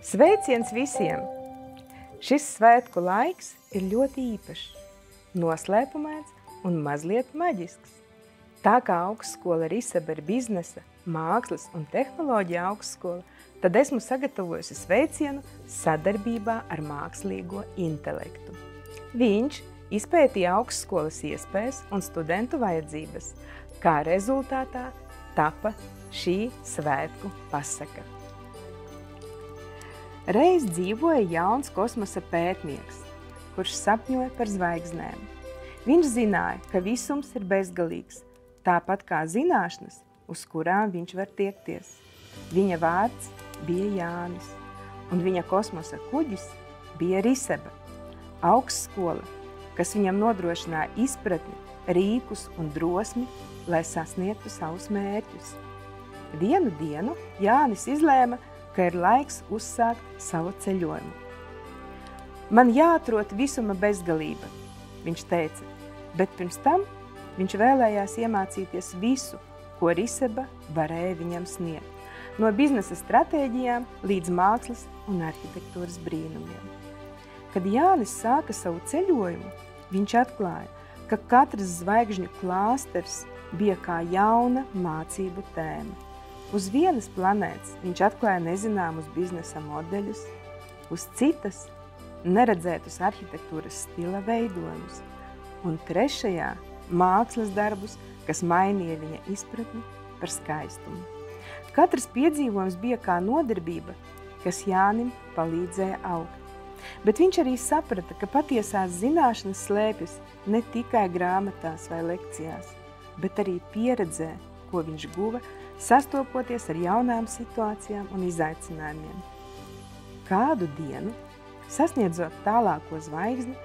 Sveiciens visiem! Šis svētku laiks ir ļoti īpašs, noslēpumains un mazliet maģisks. Tā kā augstskola Risaba ir biznesa, mākslas un tehnoloģija augstskola, tad esmu sagatavojusi sveicienu sadarbībā ar mākslīgo intelektu. Viņš izpētīja augstskolas iespējas un studentu vajadzības, kā rezultātā tapa šī svētku pasaka. Reiz dzīvoja jauns kosmosa pētnieks, kurš sapņoja par zvaigznēm. Viņš zināja, ka visums ir bezgalīgs, tāpat kā zināšanas, uz kurām viņš var tiekties. Viņa vārds bija Jānis, un viņa kosmosa kuģis bija Risaba, augstskola, kas viņam nodrošināja izpratni, rīkus un drosmi, lai sasniegtu savus mērķus. Vienu dienu Jānis izlēma, ka ir laiks uzsākt savu ceļojumu. Man jāatrod visuma bezgalība, viņš teica, bet pirms tam viņš vēlējās iemācīties visu, ko Risaba varēja viņam sniegt, no biznesa stratēģijām līdz mākslas un arhitektūras brīnumiem. Kad Jānis sāka savu ceļojumu, viņš atklāja, ka katrs zvaigžņu klāsters bija kā jauna mācību tēma. Uz vienas planētas viņš atklāja nezināmus biznesa modeļus, uz citas neredzētus arhitektūras stila veidojumus, un trešajā mākslas darbus, kas mainīja viņa izpratni par skaistumu. Katrs piedzīvojums bija kā nodarbība, kas Jānim palīdzēja augt. Bet viņš arī saprata, ka patiesās zināšanas slēpjas ne tikai grāmatās vai lekcijās, bet arī pieredzē, ko viņš guva, sastopoties ar jaunām situācijām un izaicinājumiem. Kādu dienu, sasniedzot tālāko zvaigzni,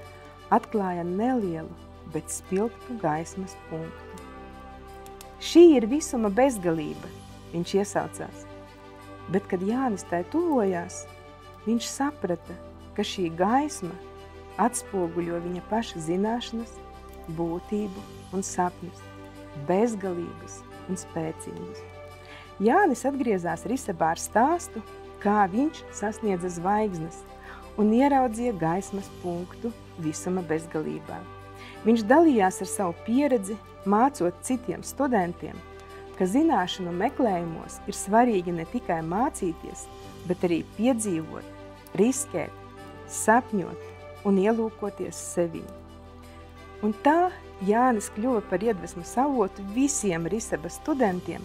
atklāja nelielu, bet spilgtu gaismas punktu. Šī ir visuma bezgalība, viņš iesaucās, bet, kad Jānis tai tuvojās, viņš saprata, ka šī gaisma atspoguļo viņa paša zināšanas, būtību un sapņus, bezgalīgus un spēcīgus. Jānis atgriezās Risabā ar stāstu, kā viņš sasniedza zvaigznes un ieraudzīja gaismas punktu visuma bezgalībā. Viņš dalījās ar savu pieredzi, mācot citiem studentiem, ka zināšanu meklējumos ir svarīgi ne tikai mācīties, bet arī piedzīvot, riskēt, sapņot un ielūkoties sevī. Un tā Jānis kļuva par iedvesmas avotu visiem Risabas studentiem,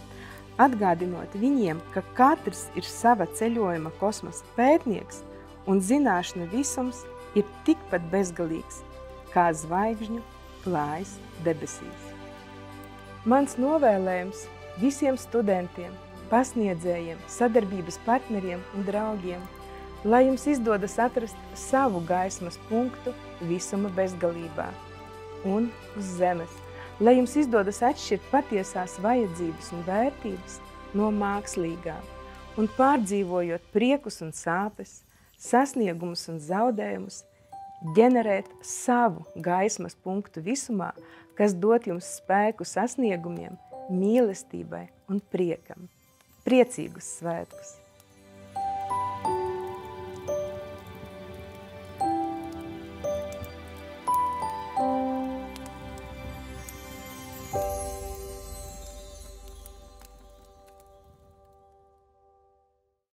atgādinot viņiem, ka katrs ir sava ceļojuma kosmosa pētnieks un zināšanu visums ir tikpat bezgalīgs, kā zvaigžņu klājas debesīs. Mans novēlējums visiem studentiem, pasniedzējiem, sadarbības partneriem un draugiem, lai jums izdodas atrast savu gaismas punktu visuma bezgalībā un uz zemes, lai jums izdodas atšķirt patiesās vajadzības un vērtības no mākslīgām un pārdzīvojot priekus un sāpes, sasniegumus un zaudējumus, ģenerēt savu gaismas punktu visumā, kas dot jums spēku sasniegumiem, mīlestībai un priekam. Priecīgus svētkus!